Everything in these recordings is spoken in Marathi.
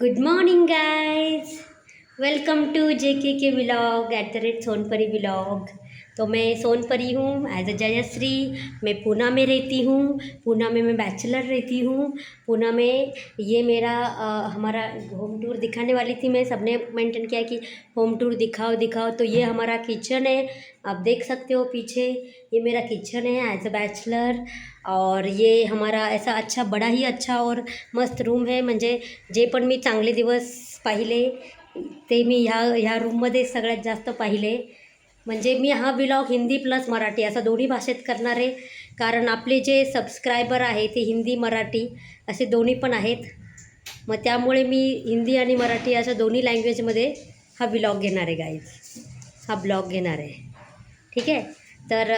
Good morning guys, welcome to JKK vlog @Sonpari vlog. तो मैं सोनपरी हूँ एज अ जयश्री। मैं पूना में रहती हूँ। पूना में मैं बैचलर रहती हूँ। पूना में ये मेरा हमारा होम टूर दिखाने वाली थी मैं। सबने मेंशन किया कि होम टूर दिखाओ दिखाओ। तो ये हमारा किचन है, आप देख सकते हो पीछे। ये मेरा किचन है एज अ बैचलर। और ये हमारा ऐसा अच्छा बड़ा ही अच्छा और मस्त रूम आहे। म्हणजे जे पण मी चांगले दिवस पाहिले ते मी ह्या रूममध्ये सगळ्यात जास्त पाहिले। म्हणजे मी हा व्लॉग हिंदी प्लस मराठी असा दोन्ही भाषेत करणार आहे, कारण आपले जे सबस्क्रायबर आहे ते हिंदी मराठी असे दोन्ही पण आहेत। मग त्यामुळे मी हिंदी आणि मराठी अशा दोन्ही लँग्वेजमध्ये हा व्लॉग घेणार आहे गाईज। हा ब्लॉग घेणार आहे, ठीक आहे। तर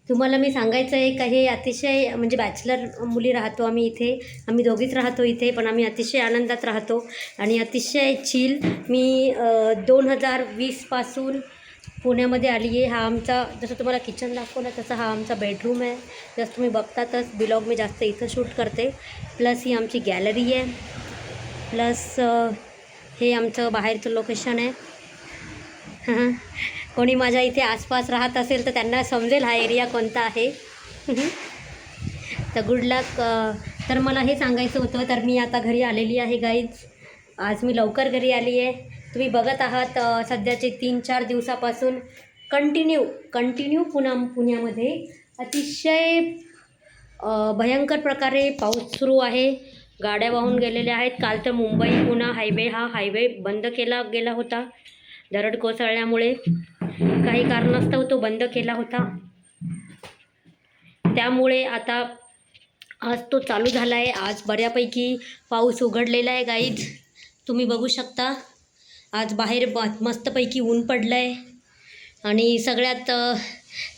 तुम्हाला मी सांगायचं आहे का हे अतिशय म्हणजे बॅचलर मुली राहतो आम्ही इथे, आम्ही दोघीच राहतो इथे, पण आम्ही अतिशय आनंदात राहतो आणि अतिशय चिल। मी 2020पासून पुण्यामध्ये आली आहे। हा आमचा, जसं तुम्हाला किचन दाखवलं तसं हा आमचा बेडरूम आहे। जसं तुम्ही बघतातच ब्लॉग मी जास्त इथं शूट करते। प्लस ही आमची गॅलरी आहे, प्लस हे आमचं बाहेरचं लोकेशन आहे। हां, कोणी माझ्या इथे आसपास राहत असेल तर त्यांना समजेल हा एरिया कोणता आहे। तर गुड लक। तर मला हे सांगायचं होतं, तर मी आता घरी आलेली आहे गाईज। आज मी लवकर घरी आली आहे। तुम्ही बघत आहात सध्याचे 3-4 दिवसापासून कंटिन्यू पुण्यामध्ये अतिशय भयंकर प्रकारे पाऊस सुरू आहे। गाड्या वाहून गेलेल्या आहेत। काल तर मुंबई पुणा हायवे बंद केला गेला होता दरड कोसळल्यामुळे। काही कारणास्तव तो बंद केला होता, त्यामुळे आता आज तो चालू झाला आहे। आज बऱ्यापैकी पाऊस उघडलेला आहे गाईज, तुम्ही बघू शकता। आज बाहेर मस्तपैकी ऊन पडलं आहे आणि सगळ्यात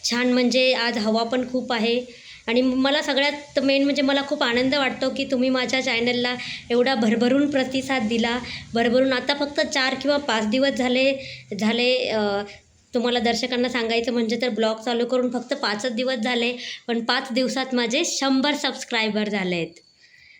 छान म्हणजे आज हवा पण खूप आहे। आणि मला सगळ्यात मेन म्हणजे मला खूप आनंद वाटतो की तुम्ही माझ्या चॅनलला एवढा भरभरून प्रतिसाद दिला। भरभरून आता फक्त 4 किंवा 5 दिवस झाले तुम्हाला दर्शकांना सांगायचं म्हणजे तर ब्लॉग चालू करून फक्त 5च दिवस झाले, पण 5 दिवसात माझे 100 सबस्क्रायबर झाले आहेत।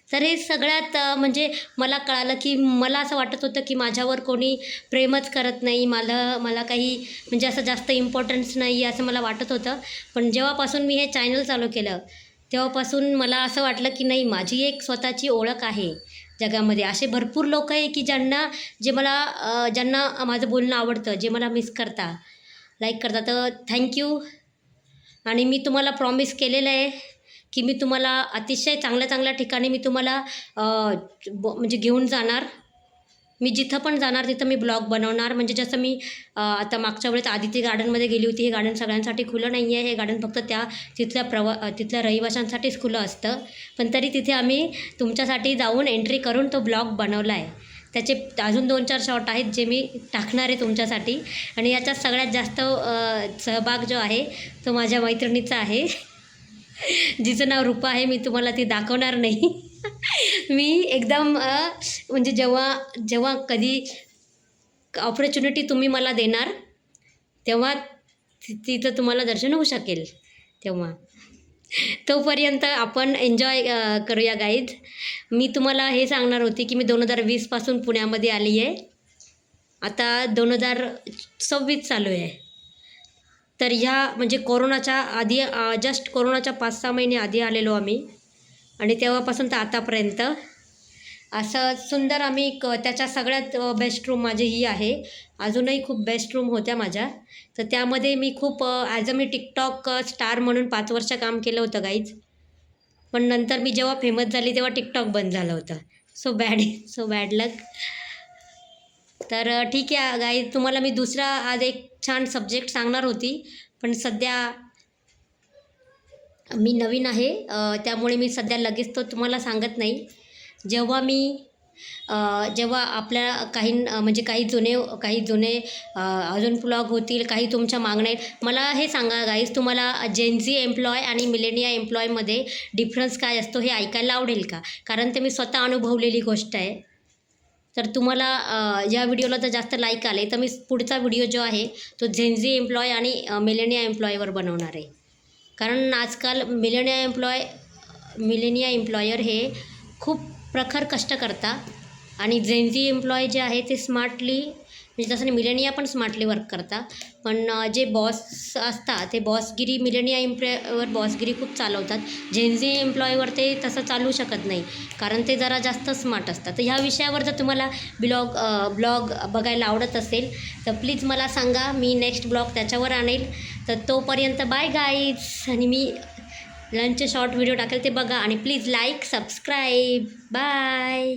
तर हे सगळ्यात म्हणजे मला कळालं की मला असं वाटत होतं की माझ्यावर कोणी प्रेमच करत नाही, मला काही म्हणजे असं जास्त इम्पॉर्टन्स नाही असं मला वाटत होतं। पण जेव्हापासून मी हे चॅनल चालू केलं तेव्हापासून मला असं वाटलं की नाही, माझी एक स्वतःची ओळख आहे जगामध्ये। असे भरपूर लोक आहे की ज्यांना माझं बोलणं आवडतं, जे मला मिस करता, लाईक करता। तर थँक्यू। आणि मी तुम्हाला प्रॉमिस केलेलं आहे की मी तुम्हाला अतिशय चांगल्या ठिकाणी मी तुम्हाला म्हणजे घेऊन जाणार। मी जिथं पण जाणार तिथं मी ब्लॉग बनवणार। म्हणजे जसं मी आता मागच्या वेळेस आदित्य गार्डनमध्ये गेली होती। हे गार्डन सगळ्यांसाठी खुलं नाही आहे, हे गार्डन फक्त तिथल्या रहिवाशांसाठीच खुलं असतं, पण तरी तिथे आम्ही तुमच्यासाठी जाऊन एंट्री करून तो ब्लॉग बनवला आहे। त्याचे अजून 2-4 शॉट आहेत जे मी टाकणार आहे तुमच्यासाठी। आणि याच्यात सगळ्यात जास्त सहभाग जो आहे तो माझ्या मैत्रिणीचा आहे, जिचं नाव रूपा आहे। मी तुम्हाला ती दाखवणार नाही। मी एकदम म्हणजे जेव्हा कधी ऑपॉर्च्युनिटी तुम्ही मला देणार तेव्हा तिचं तुम्हाला दर्शन होऊ शकेल तेव्हा। तोपर्यंत आपण एन्जॉय करूया गाईज। मी तुम्हाला हे सांगणार होती की मी 2020पासून पुण्यामध्ये आली आहे। आता 2026 चालू आहे। तर ह्या म्हणजे कोरोनाच्या आधी जस्ट कोरोनाच्या 5-6 महिने आधी आलेलो आम्ही, आणि तेव्हापासून तर आतापर्यंत असं सुंदर आम्ही त्याच्या सगळ्यात बेस्ट रूम माझी ही आहे। अजूनही खूप बेस्ट रूम होत्या माझ्या। तर त्यामध्ये मी खूप मी टिकटॉक स्टार म्हणून 5 वर्ष काम केलं होतं गाईज। पण नंतर मी जेव्हा फेमस झाली तेव्हा टिकटॉक बंद झालं होतं। सो बॅड लक। तर ठीक आहे गाईज, तुम्हाला मी दुसरा आज एक छान सब्जेक्ट सांगणार होती, पण सध्या मी नवीन आहे त्यामुळे मी सध्या लगेच तो तुम्हाला सांगत नाही। जेव्हा आपल्या काही जुने अजून ब्लॉग होतील, काही तुमच्या मागण्या आहेत। मला हे सांगा गाईज, तुम्हाला जेनझी एम्प्लॉय आणि मिलेनिया एम्प्लॉयमध्ये डिफरन्स काय असतो हे ऐकायला आवडेल का? कारण ते मी स्वतः अनुभवलेली गोष्ट आहे। तर तुम्हाला या व्हिडिओला जर जास्त लाईक आले तर मी पुढचा व्हिडिओ जो आहे तो जेनझी एम्प्लॉय आणि मिलेनिया एम्प्लॉयवर बनवणार आहे। कारण आजकाल मिलेनिया एम्प्लॉयर हे खूप प्रखर कष्ट करतात आणि जेनझी एम्प्लॉय जे आहे ते स्मार्टली, म्हणजे तसं नाही, मिलेनिया पण स्मार्टली वर्क करता, पण जे बॉस असतात ते बॉसगिरी, मिलेनिया एम्प्लॉयवर बॉसगिरी खूप चालवतात. जेनझी एम्प्लॉयवर ते तसं चालू शकत नाही, कारण ते जरा जास्त स्मार्ट असतात. तर ह्या विषयावर जर तुम्हाला ब्लॉग बघायला आवडत असेल तर प्लीज मला सांगा, मी नेक्स्ट ब्लॉग त्याच्यावर आणेल. तर तोपर्यंत बाय गाईज, आणि मी लंच शॉर्ट व्हिडिओ टाकेल ते बघा, आणि प्लीज लाईक सबस्क्राईब. बाय.